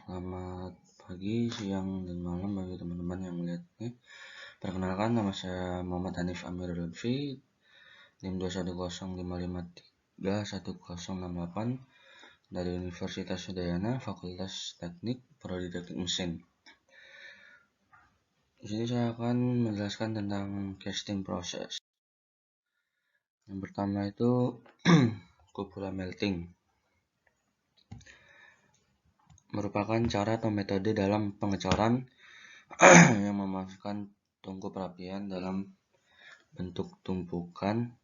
Selamat pagi, siang, dan malam bagi teman-teman yang melihat ini. Perkenalkan, nama saya Muhammad Hanif Amirul Lutfi, NIM 21005331068 dari Universitas Udayana, Fakultas Teknik, Prodi Teknik Mesin. Di sini saya akan menjelaskan tentang casting proses. Yang pertama itu cupula melting. Merupakan cara atau metode dalam pengecoran yang memasukkan tungku perapian dalam bentuk tumpukan.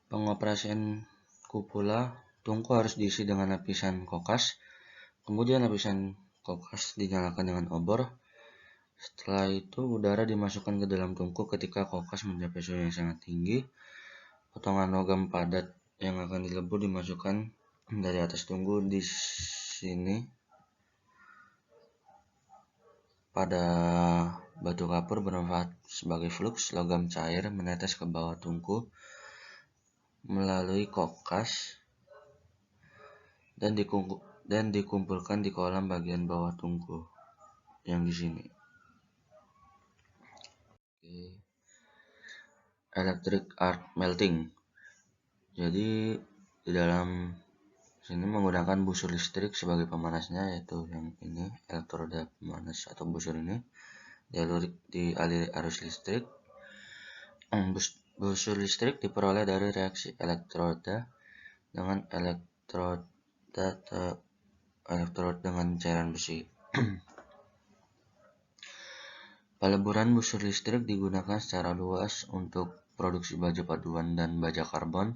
Pengoperasian cupula, tungku harus diisi dengan lapisan kokas, kemudian lapisan kokas dinyalakan dengan obor. Setelah itu udara dimasukkan ke dalam tungku. Ketika kokas mencapai suhu yang sangat tinggi, potongan logam padat yang akan dilebur dimasukkan dari atas tungku. Di sini pada batu kapur bermanfaat sebagai flux. Logam cair menetes ke bawah tungku melalui kokas dan dikumpulkan di kolam bagian bawah tungku yang di sini. Electric arc melting. Jadi di dalam sini menggunakan busur listrik sebagai pemanasnya, yaitu yang ini, elektroda pemanas atau busur ini dialiri arus listrik. Busur listrik diperoleh dari reaksi elektroda dengan elektrod dengan cairan besi. Peleburan busur listrik digunakan secara luas untuk produksi baja paduan dan baja karbon,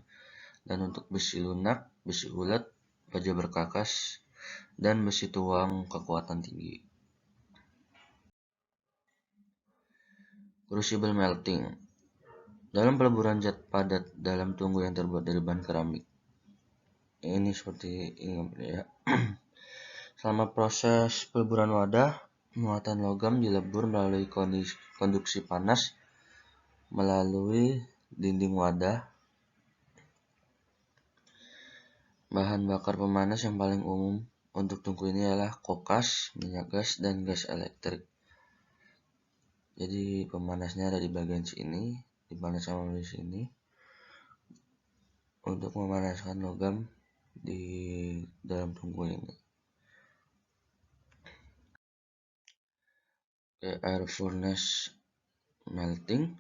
dan untuk besi lunak, besi ulet, baja berkakas, dan besi tuang kekuatan tinggi. Crucible melting. Dalam peleburan zat padat dalam tungku yang terbuat dari bahan keramik. Ini seperti ini ya. Selama proses peleburan wadah, muatan logam dilebur melalui konduksi panas melalui dinding wadah. Bahan bakar pemanas yang paling umum untuk tungku ini adalah kokas, minyak gas, dan gas elektrik. Jadi pemanasnya ada di bagian sini, dipanaskan melalui sini untuk memanaskan logam di dalam tungku ini. Air furnace melting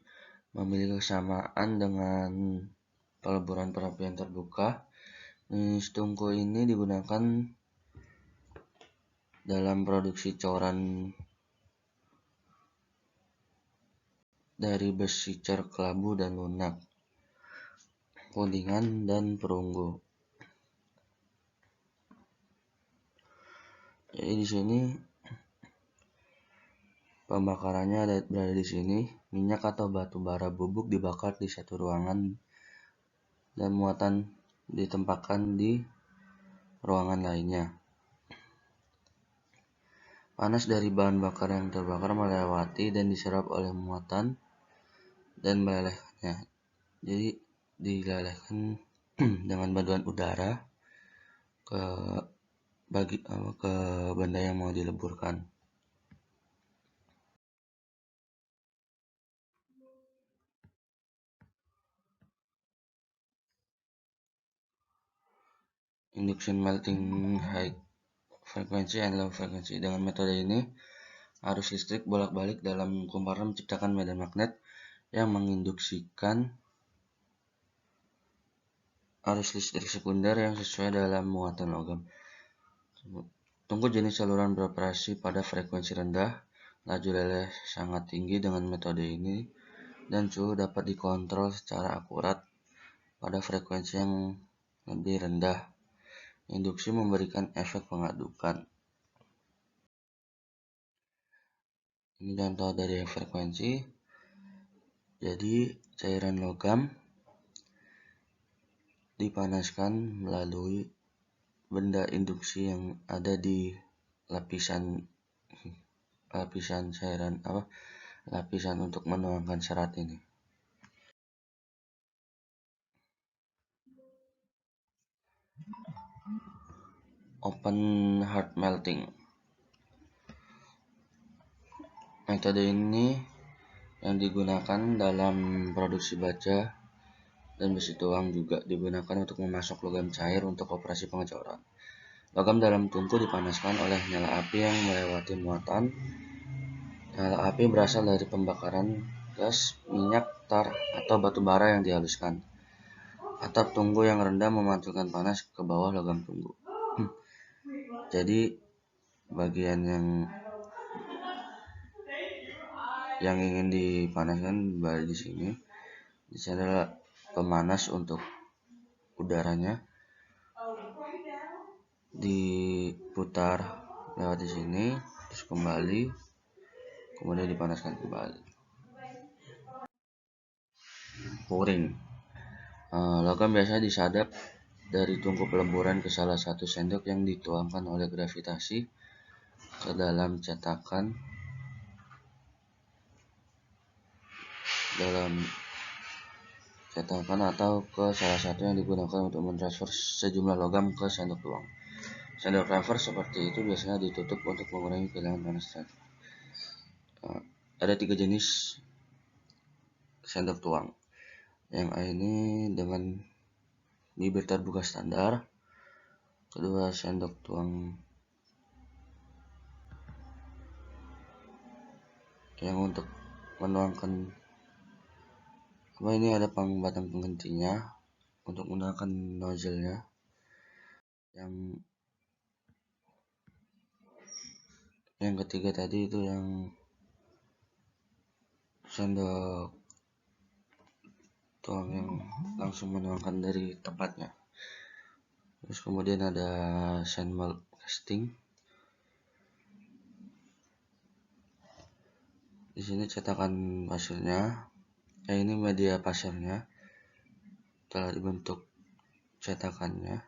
memiliki kesamaan dengan peleburan perapian terbuka. Jenis tungku ini digunakan dalam produksi coran dari besi cer kelabu dan lunak, pudingan, dan perunggu. Jadi di sini pembakarannya berada di sini. Minyak atau batu bara bubuk dibakar di satu ruangan dan muatan ditempatkan di ruangan lainnya. Panas dari bahan bakar yang terbakar melewati dan diserap oleh muatan dan melelehkannya. Jadi dilelehkan dengan bantuan udara ke benda yang mau dileburkan. Induction melting high frequency and low frequency. Dengan metode ini, arus listrik bolak-balik dalam kumparan menciptakan medan magnet yang menginduksikan arus listrik sekunder yang sesuai dalam muatan logam. Tungku jenis saluran beroperasi pada frekuensi rendah, laju leleh sangat tinggi dengan metode ini, dan suhu dapat dikontrol secara akurat pada frekuensi yang lebih rendah. Induksi memberikan efek pengadukan. Ini contoh dari frekuensi. Jadi cairan logam dipanaskan melalui benda induksi yang ada di lapisan untuk menuangkan serat ini. open heart melting. Metode ini yang digunakan dalam produksi baja dan besi tuang juga digunakan untuk memasok logam cair untuk operasi pengecoran. Logam dalam tungku dipanaskan oleh nyala api yang melewati muatan. Nyala api berasal dari pembakaran gas, minyak, tar, atau batu bara yang dihaluskan. Atap tungku yang rendah memantulkan panas ke bawah logam tungku. Jadi bagian yang ingin dipanaskan di sini. Di sini adalah pemanas untuk udaranya, diputar lewat di sini, terus kembali, kemudian dipanaskan kembali. Pouring. Logam biasa disadap dari tungku peleburan ke salah satu sendok yang dituangkan oleh gravitasi ke dalam cetakan atau ke salah satu yang digunakan untuk mentransfer sejumlah logam ke sendok tuang. Sendok transfer seperti itu biasanya ditutup untuk mengurangi kehilangan panas transfer. Ada 3 jenis sendok tuang. Yang A ini dengan bibir terbuka standar. Kedua, sendok tuang yang untuk menuangkan ini ada batang penghentinya untuk menggunakan nozzle-nya. Yang ketiga tadi itu yang sendok tuang yang langsung menuangkan dari tempatnya. Terus kemudian ada sand malt casting. Di sini cetakan pasirnya, ini media pasirnya telah dibentuk cetakannya.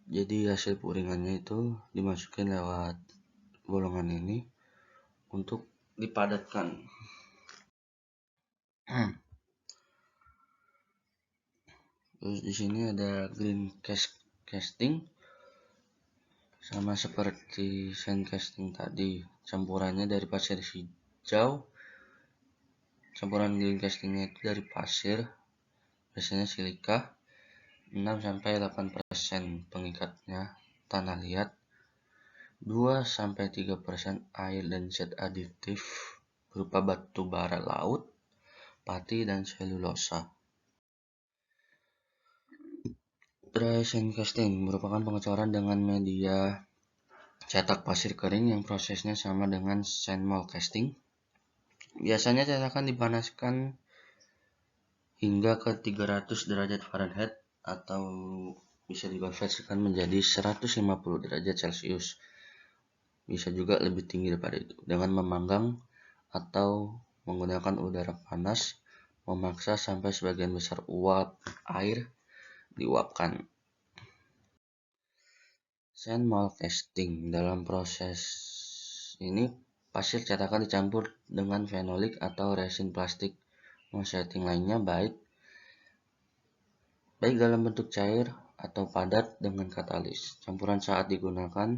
Jadi hasil puringannya itu dimasukin lewat bolongan ini untuk dipadatkan. Terus di sini ada green casting, sama seperti sand casting tadi, campurannya dari pasir hijau. Campuran green castingnya itu dari pasir, biasanya silika, 6-8% pengikatnya tanah liat, 2-3% air dan zat aditif berupa batu bara laut, pati, dan selulosa. Dry sand casting merupakan pengecoran dengan media cetak pasir kering yang prosesnya sama dengan sand malt casting. Biasanya cetakan dipanaskan hingga ke 300 derajat Fahrenheit atau bisa dikonversikan menjadi 150 derajat Celcius. Bisa juga lebih tinggi daripada itu dengan memanggang atau menggunakan udara panas memaksa sampai sebagian besar uap air diuapkan. Sand malt casting, dalam proses ini pasir cetakan dicampur dengan fenolik atau resin plastik setting lainnya, baik dalam bentuk cair atau padat dengan katalis. Campuran saat digunakan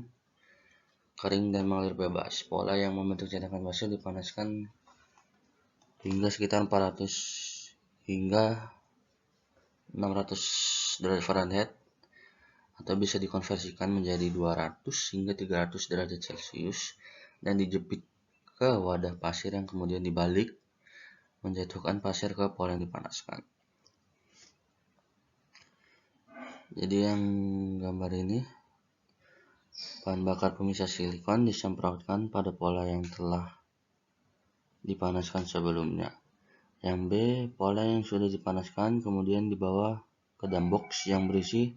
kering dan mengalir bebas. Pola yang membentuk cetakan pasir dipanaskan hingga sekitar 400 hingga 600 derajat Fahrenheit atau bisa dikonversikan menjadi 200 hingga 300 derajat Celcius dan dijepit ke wadah pasir yang kemudian dibalik menjatuhkan pasir ke pola yang dipanaskan. Jadi yang gambar ini, bahan bakar pemisah silikon disemprotkan pada pola yang telah dipanaskan sebelumnya. Yang B, pola yang sudah dipanaskan kemudian dibawa ke dalam box yang berisi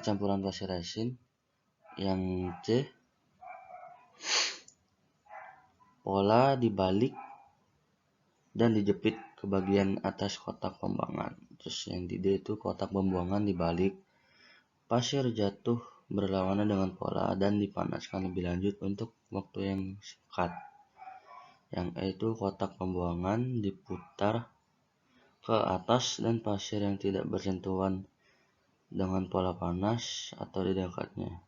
campuran pasir resin. Yang C, pola dibalik dan dijepit ke bagian atas kotak pembuangan. Terus yang di D itu kotak pembuangan dibalik, pasir jatuh berlawanan dengan pola dan dipanaskan lebih lanjut untuk waktu yang singkat. Yang E itu kotak pembuangan diputar ke atas dan pasir yang tidak bersentuhan dengan pola panas atau di dekatnya.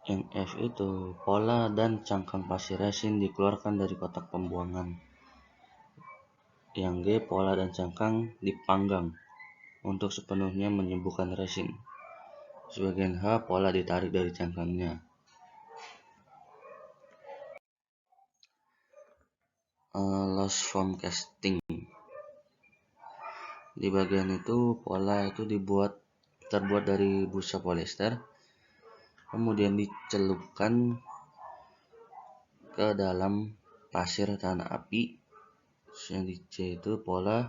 Yang F itu pola dan cangkang pasir resin dikeluarkan dari kotak pembuangan. Yang G pola dan cangkang dipanggang untuk sepenuhnya menyembuhkan resin. Sebagian H pola ditarik dari cangkangnya. Loss foam casting. Di bagian itu pola itu terbuat dari busa polyester, kemudian dicelupkan ke dalam pasir tahan api. Yang di C itu pola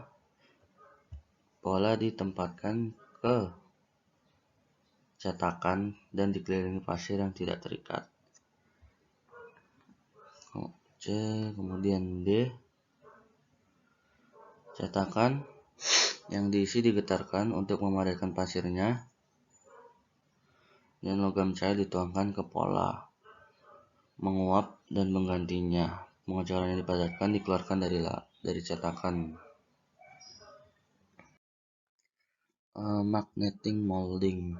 ditempatkan ke cetakan dan dikelilingi pasir yang tidak terikat. C, kemudian D, cetakan yang diisi digetarkan untuk memadatkan pasirnya, dan logam cair dituangkan ke pola, menguap dan menggantinya. Pengecoran yang dipadatkan dikeluarkan dari cetakan. Magnetic molding.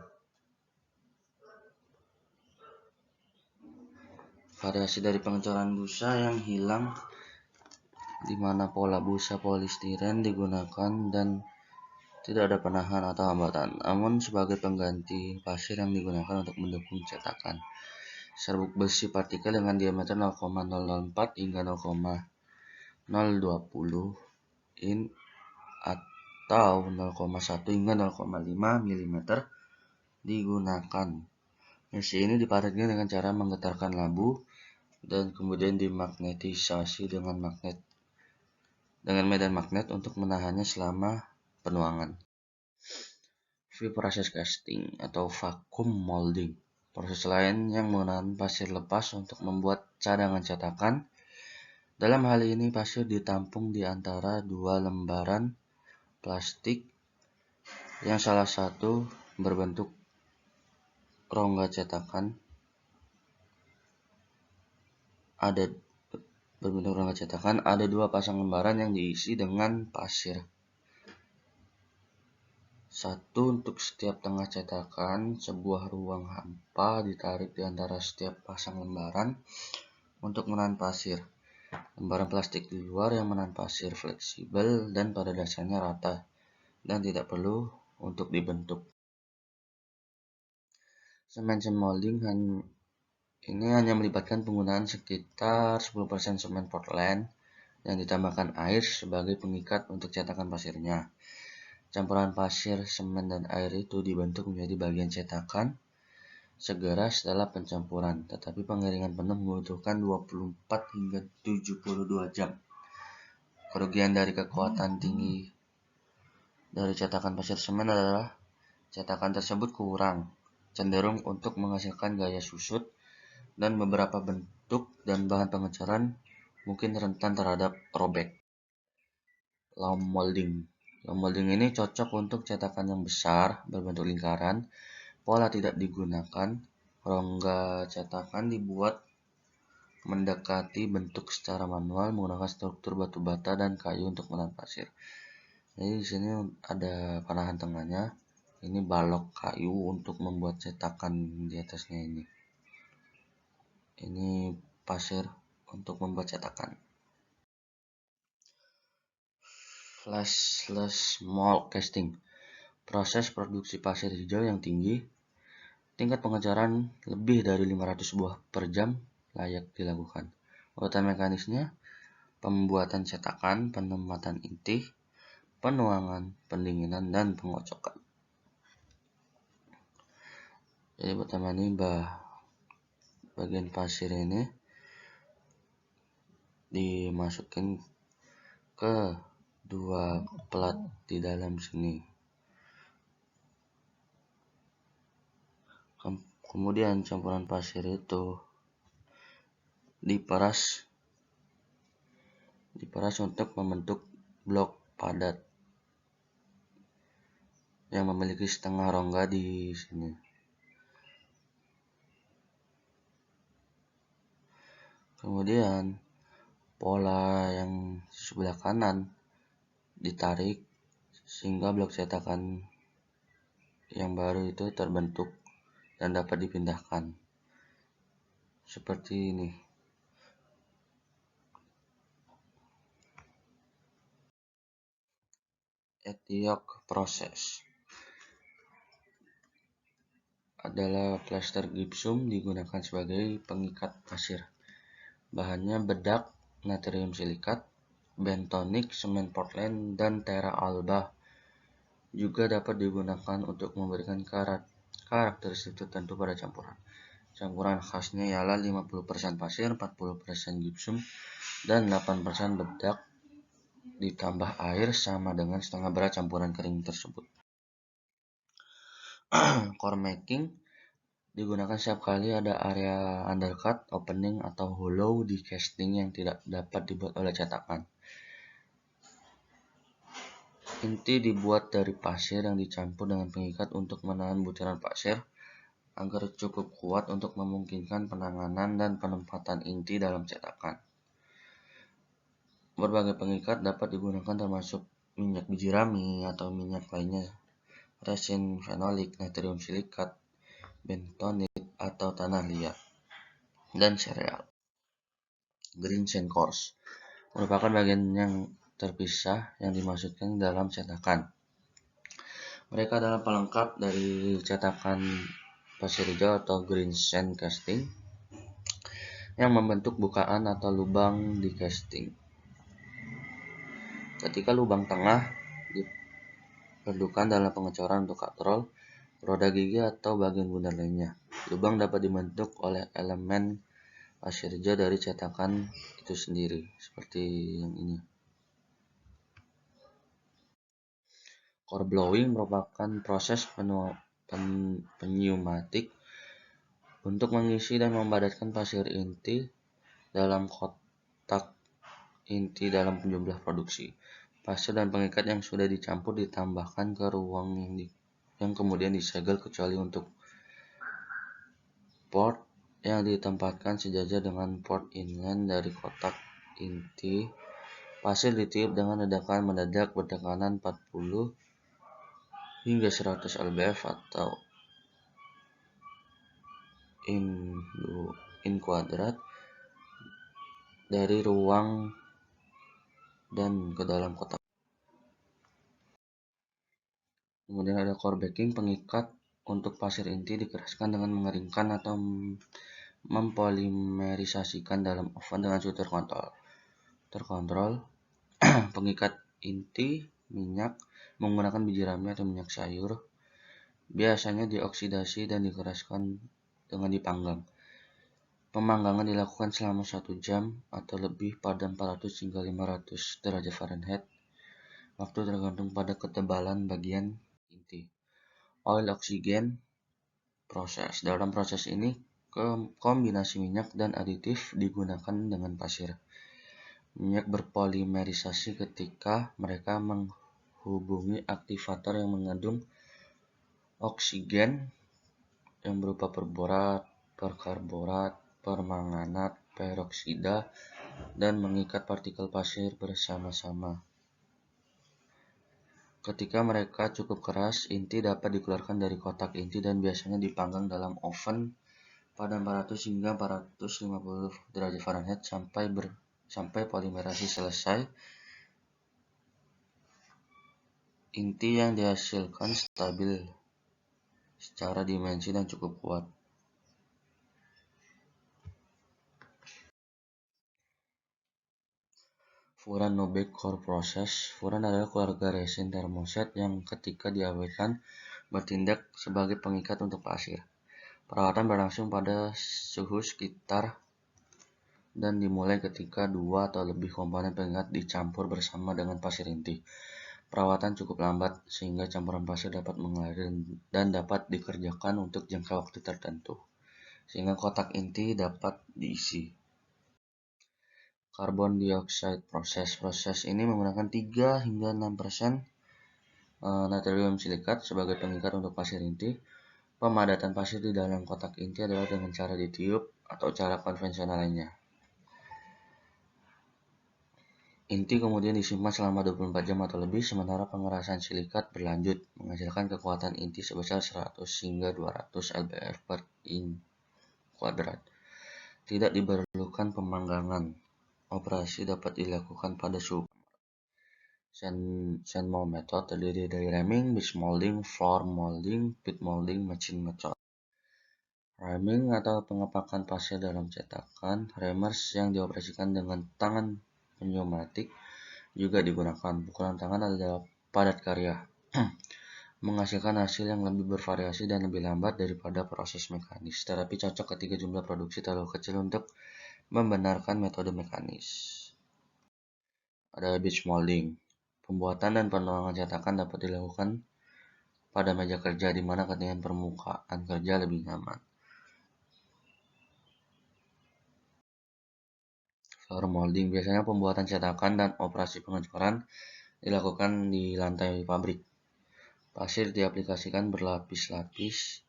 Variasi dari pengecoran busa yang hilang, di mana pola busa polistiren digunakan dan tidak ada penahan atau hambatan, namun sebagai pengganti pasir yang digunakan untuk mendukung cetakan. Serbuk besi partikel dengan diameter 0,004 hingga 0,020 in atau 0,1 hingga 0,5 mm digunakan. Besi ini dipadatkan dengan cara menggetarkan labu dan kemudian dimagnetisasi dengan medan magnet untuk menahannya selama penuangan. Process casting atau vacuum molding. Proses lain yang menggunakan pasir lepas untuk membuat cadangan cetakan. Dalam hal ini pasir ditampung di antara dua lembaran plastik yang salah satu berbentuk rongga cetakan. Ada dua pasang lembaran yang diisi dengan pasir. Satu untuk setiap tengah cetakan. Sebuah ruang hampa ditarik di antara setiap pasang lembaran untuk menahan pasir. Lembaran plastik di luar yang menahan pasir fleksibel dan pada dasarnya rata dan tidak perlu untuk dibentuk. Semen molding ini hanya melibatkan penggunaan sekitar 10% semen Portland yang ditambahkan air sebagai pengikat untuk cetakan pasirnya. Campuran pasir, semen, dan air itu dibentuk menjadi bagian cetakan segera setelah pencampuran, tetapi pengeringan penuh membutuhkan 24 hingga 72 jam. Kerugian dari kekuatan tinggi dari cetakan pasir semen adalah cetakan tersebut cenderung untuk menghasilkan gaya susut, dan beberapa bentuk dan bahan pengecoran mungkin rentan terhadap robek. Loam molding. Loam molding ini cocok untuk cetakan yang besar, berbentuk lingkaran. Pola tidak digunakan. Rongga cetakan dibuat mendekati bentuk secara manual menggunakan struktur batu bata dan kayu untuk menahan pasir. Jadi di sini ada panahan tengahnya. Ini balok kayu untuk membuat cetakan di atasnya ini. Ini pasir untuk membuat cetakan. Flashless mold casting. Proses produksi pasir hijau yang tinggi. Tingkat pengecoran lebih dari 500 buah per jam layak dilakukan. Urutan mekanisnya: pembuatan cetakan, penempatan inti, penuangan, pendinginan, dan pengocokan. Jadi pertama ini bagian pasir ini dimasukin ke dua plat di dalam sini. Kemudian campuran pasir itu diperas untuk membentuk blok padat yang memiliki setengah rongga di sini. Kemudian pola yang sebelah kanan ditarik sehingga blok cetakan yang baru itu terbentuk dan dapat dipindahkan. Seperti ini. Etiok proses adalah plester gypsum digunakan sebagai pengikat pasir. Bahannya bedak, natrium silikat, bentonit, semen Portland, dan tera alba. Juga dapat digunakan untuk memberikan karakteristik tertentu pada campuran. Campuran khasnya ialah 50% pasir, 40% gypsum, dan 8% bedak ditambah air sama dengan setengah berat campuran kering tersebut. Core making digunakan setiap kali ada area undercut, opening, atau hollow di casting yang tidak dapat dibuat oleh cetakan. Inti dibuat dari pasir yang dicampur dengan pengikat untuk menahan butiran pasir agar cukup kuat untuk memungkinkan penanganan dan penempatan inti dalam cetakan. Berbagai pengikat dapat digunakan termasuk minyak biji rami atau minyak lainnya, resin fenolik, natrium silikat, bentonit atau tanah liat, dan sereal. Green sand course merupakan bagian yang terpisah yang dimasukkan dalam cetakan. Mereka adalah pelengkap dari cetakan pasir hijau atau green sand casting yang membentuk bukaan atau lubang di casting. Ketika lubang tengah diperlukan dalam pengecoran untuk katrol, roda gigi atau bagian bundar lainnya, lubang dapat dibentuk oleh elemen pasir hijau dari cetakan itu sendiri, seperti yang ini. Core blowing merupakan proses pneumatik untuk mengisi dan memadatkan pasir inti dalam kotak inti dalam jumlah produksi. Pasir dan pengikat yang sudah dicampur ditambahkan ke ruang yang kemudian disegel kecuali untuk port yang ditempatkan sejajar dengan port inlet dari kotak inti. Pasir ditiup dengan ledakan mendadak bertekanan 40 hingga 100 lbf atau in kuadrat dari ruang dan ke dalam kotak. Kemudian ada core backing, pengikat untuk pasir inti dikeraskan dengan mengeringkan atau mempolimerisasikan dalam oven dengan suhu terkontrol. Pengikat inti minyak menggunakan biji rami atau minyak sayur, biasanya dioksidasi dan dikeraskan dengan dipanggang. Pemanggangan dilakukan selama 1 jam atau lebih pada 400 hingga 500 derajat Fahrenheit. Waktu tergantung pada ketebalan bagian inti. Oil oxygen proses. Dalam proses ini, kombinasi minyak dan aditif digunakan dengan pasir. Minyak berpolimerisasi ketika mereka menghubungi aktivator yang mengandung oksigen yang berupa perborat, perkarborat, permanganat, peroksida, dan mengikat partikel pasir bersama-sama. Ketika mereka cukup keras, inti dapat dikeluarkan dari kotak inti dan biasanya dipanggang dalam oven pada 400 hingga 450 derajat Fahrenheit sampai polimerasi selesai. Inti yang dihasilkan stabil secara dimensi dan cukup kuat. Furan no-bake core process. Furan adalah keluarga resin termoset yang ketika diawetkan bertindak sebagai pengikat untuk pasir. Perawatan berlangsung pada suhu sekitar dan dimulai ketika 2 atau lebih komponen pengikat dicampur bersama dengan pasir inti. Perawatan cukup lambat sehingga campuran pasir dapat mengalir dan dapat dikerjakan untuk jangka waktu tertentu, sehingga kotak inti dapat diisi. Carbon dioxide proses. Proses ini menggunakan 3 hingga 6% natrium silikat sebagai pengikat untuk pasir inti. Pemadatan pasir di dalam kotak inti adalah dengan cara ditiup atau cara konvensional lainnya. Inti kemudian disimpan selama 24 jam atau lebih, sementara pengerasan silikat berlanjut, menghasilkan kekuatan inti sebesar 100 hingga 200 lbf per in kuadrat. Tidak diperlukan pemanggangan. Operasi dapat dilakukan pada suhu. Sand mold method terdiri dari ramming, beach molding, floor molding, pit molding, machine method. Ramming atau pengepakan pasir dalam cetakan, rammers yang dioperasikan dengan tangan pneumatik juga digunakan. Pukulan tangan adalah padat karya, menghasilkan hasil yang lebih bervariasi dan lebih lambat daripada proses mekanis, tetapi cocok ketika jumlah produksi terlalu kecil untuk membenarkan metode mekanis. Ada beach molding. Pembuatan dan penuangan cetakan dapat dilakukan pada meja kerja di mana ketinggian permukaan kerja lebih nyaman. Floor molding. Biasanya pembuatan cetakan dan operasi pengecoran dilakukan di lantai pabrik. Pasir diaplikasikan berlapis-lapis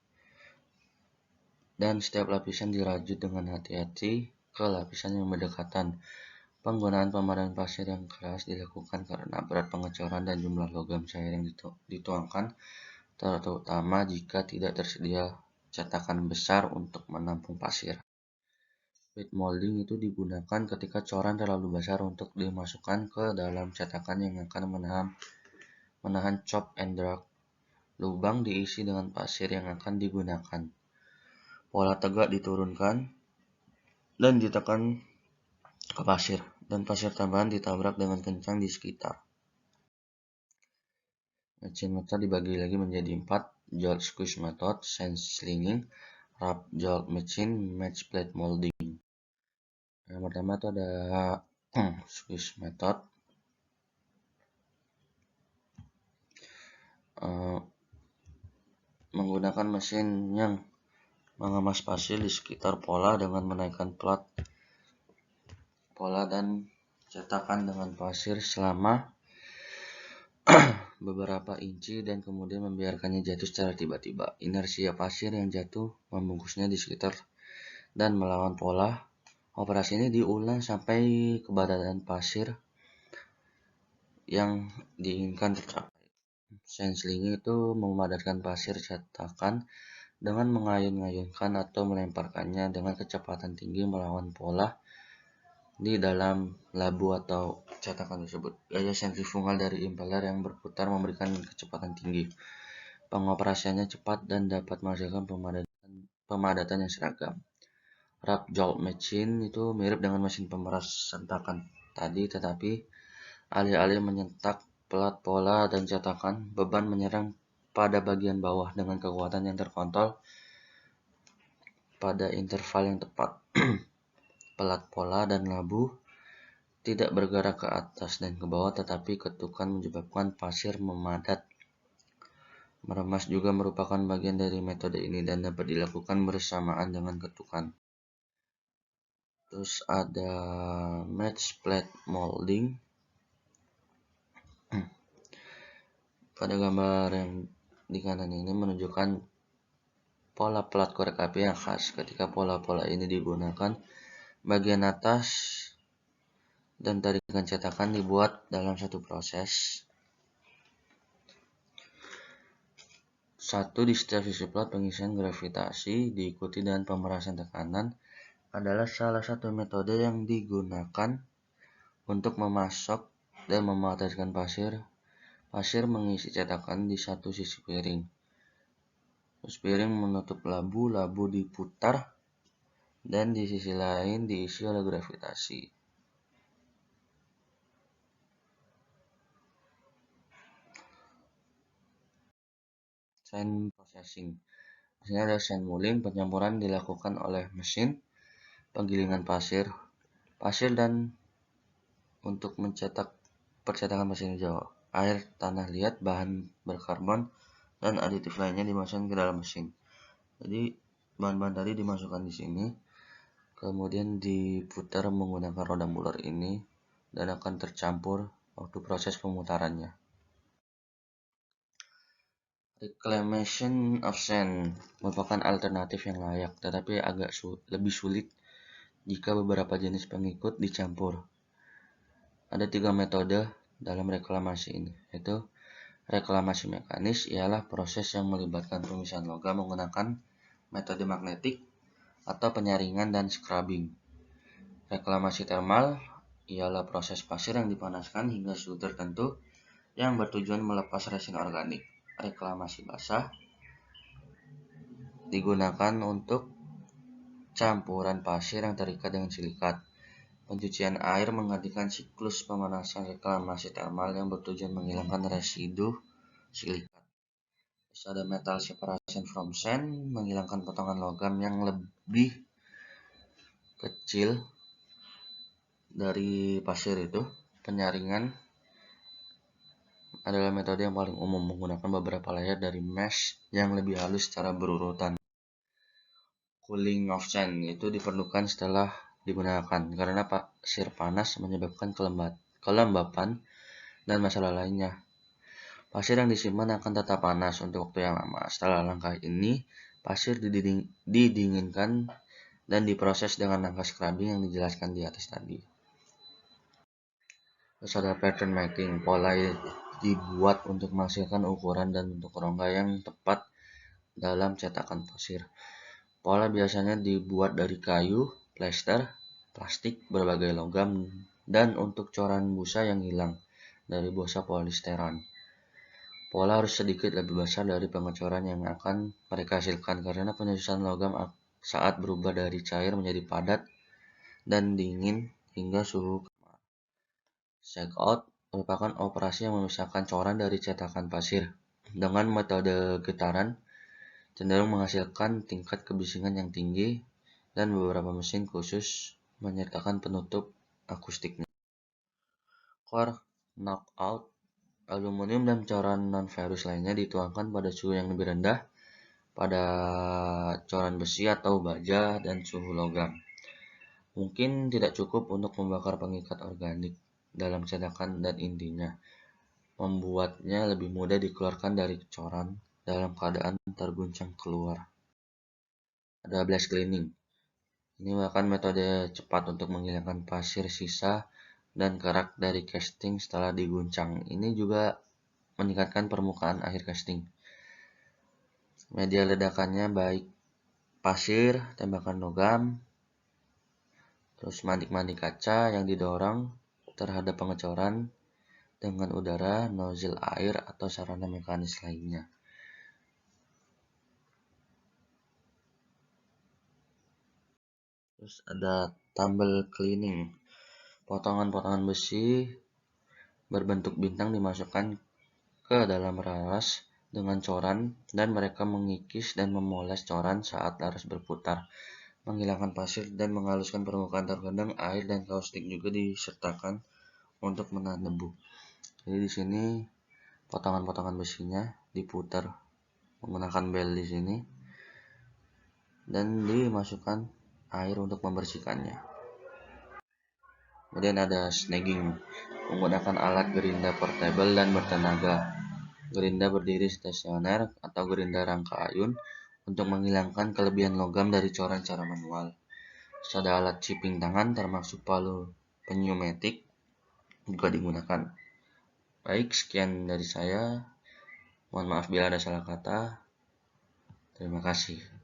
dan setiap lapisan dirajut dengan hati-hati ke lapisan yang berdekatan. Penggunaan pemadam pasir yang keras dilakukan karena berat pengecoran dan jumlah logam cair yang dituangkan, terutama jika tidak tersedia cetakan besar untuk menampung pasir. Pit molding itu digunakan ketika coran terlalu besar untuk dimasukkan ke dalam cetakan yang akan menahan chop and drag. Lubang diisi dengan pasir yang akan digunakan. Pola tegak diturunkan dan ditekan ke pasir, dan pasir tambahan ditabrak dengan kencang di sekitar. Machine method dibagi lagi menjadi 4: jolt squeeze method, sand slinging, wrap jolt machine, match plate molding. Yang pertama itu ada squeeze method. Menggunakan mesin yang mengemas pasir di sekitar pola dengan menaikkan plat pola dan cetakan dengan pasir selama beberapa inci dan kemudian membiarkannya jatuh secara tiba-tiba. Inersia pasir yang jatuh membungkusnya di sekitar dan melawan pola. Operasi ini diulang sampai kepadatan pasir yang diinginkan tercapai. Sand slinging itu memadatkan pasir cetakan dengan mengayun-ayunkan atau melemparkannya dengan kecepatan tinggi melawan pola di dalam labu atau cetakan tersebut. Gaya sentrifugal dari impeller yang berputar memberikan kecepatan tinggi. Pengoperasiannya cepat dan dapat menghasilkan pemadatan yang seragam. Wrap jolt machine itu mirip dengan mesin pemeras sentakan tadi, tetapi alih-alih menyentak pelat pola dan cetakan, beban menyerang pada bagian bawah dengan kekuatan yang terkontrol pada interval yang tepat. Pelat pola dan labu tidak bergerak ke atas dan ke bawah, tetapi ketukan menyebabkan pasir memadat. Meremas juga merupakan bagian dari metode ini dan dapat dilakukan bersamaan dengan ketukan. Terus ada match plate molding. Pada gambar yang di kanan ini menunjukkan pola pelat korek api yang khas. Ketika pola-pola ini digunakan, bagian atas dan tarikan cetakan dibuat dalam satu proses. Satu, di setiap sisi plat pengisian gravitasi diikuti dengan pemerasan tekanan adalah salah satu metode yang digunakan untuk memasok dan memadatkan pasir. Pasir mengisi cetakan di satu sisi piring. Terus piring menutup labu, labu diputar, dan di sisi lain diisi oleh gravitasi. Sand processing. Di ada sand milling. Pencampuran dilakukan oleh mesin penggilingan pasir dan untuk mencetak percetakan pasir hijau, air, tanah liat, bahan berkarbon, dan aditif lainnya dimasukkan ke dalam mesin. Jadi bahan-bahan tadi dimasukkan di sini, kemudian diputar menggunakan roda muller ini dan akan tercampur waktu proses pemutarannya. Reclamation of sand merupakan alternatif yang layak, tetapi agak lebih sulit jika beberapa jenis pengikut dicampur. Ada 3 metode dalam reklamasi ini, yaitu reklamasi mekanis ialah proses yang melibatkan pemisahan logam menggunakan metode magnetik atau penyaringan dan scrubbing. Reklamasi termal ialah proses pasir yang dipanaskan hingga suhu tertentu yang bertujuan melepas resin organik. Reklamasi basah digunakan untuk campuran pasir yang terikat dengan silikat. Pencucian air menggantikan siklus pemanasan reklamasi termal yang bertujuan menghilangkan residu silikat. Terus ada metal separation from sand, menghilangkan potongan logam yang lebih kecil dari pasir itu. Penyaringan adalah metode yang paling umum, menggunakan beberapa layer dari mesh yang lebih halus secara berurutan. Cooling of sand itu diperlukan setelah digunakan karena pasir panas menyebabkan kelembapan dan masalah lainnya. Pasir yang disimpan akan tetap panas untuk waktu yang lama. Setelah langkah ini, pasir didinginkan dan diproses dengan langkah scrubbing yang dijelaskan di atas tadi. Terus ada pattern making. Pola dibuat untuk menghasilkan ukuran dan bentuk rongga yang tepat dalam cetakan pasir. Pola biasanya dibuat dari kayu, plester, plastik, berbagai logam, dan untuk coran busa yang hilang dari busa polisteran. Pola harus sedikit lebih besar dari pengecoran yang akan mereka hasilkan karena penyusutan logam saat berubah dari cair menjadi padat dan dingin hingga suhu kamar. Shake out merupakan operasi yang memisahkan coran dari cetakan pasir. Dengan metode getaran, cenderung menghasilkan tingkat kebisingan yang tinggi dan beberapa mesin khusus menyertakan penutup akustiknya. Core knockout, aluminium dan coran non-ferrous lainnya dituangkan pada suhu yang lebih rendah pada coran besi atau baja dan suhu logam. Mungkin tidak cukup untuk membakar pengikat organik dalam cetakan dan intinya membuatnya lebih mudah dikeluarkan dari coran dalam keadaan terguncang keluar. Ada blast cleaning. Ini merupakan metode cepat untuk menghilangkan pasir sisa dan kerak dari casting setelah diguncang. Ini juga meningkatkan permukaan akhir casting. Media ledakannya baik pasir, tembakan logam, terus mantik-mantik kaca yang didorong terhadap pengecoran dengan udara, nozzle air, atau sarana mekanis lainnya. Terus ada tumble cleaning. Potongan-potongan besi berbentuk bintang dimasukkan ke dalam laras dengan coran dan mereka mengikis dan memoles coran saat laras berputar, menghilangkan pasir dan menghaluskan permukaan. Terkadang air dan kaustik juga disertakan untuk menahan debu. Jadi di sini potongan-potongan besinya diputar menggunakan bel di sini dan dimasukkan air untuk membersihkannya. Kemudian ada snagging, menggunakan alat gerinda portable dan bertenaga. Gerinda berdiri stasioner atau gerinda rangka ayun untuk menghilangkan kelebihan logam dari coran secara manual. Terus ada alat chipping tangan termasuk palu pneumatik juga digunakan. Baik, sekian dari saya. Mohon maaf bila ada salah kata. Terima kasih.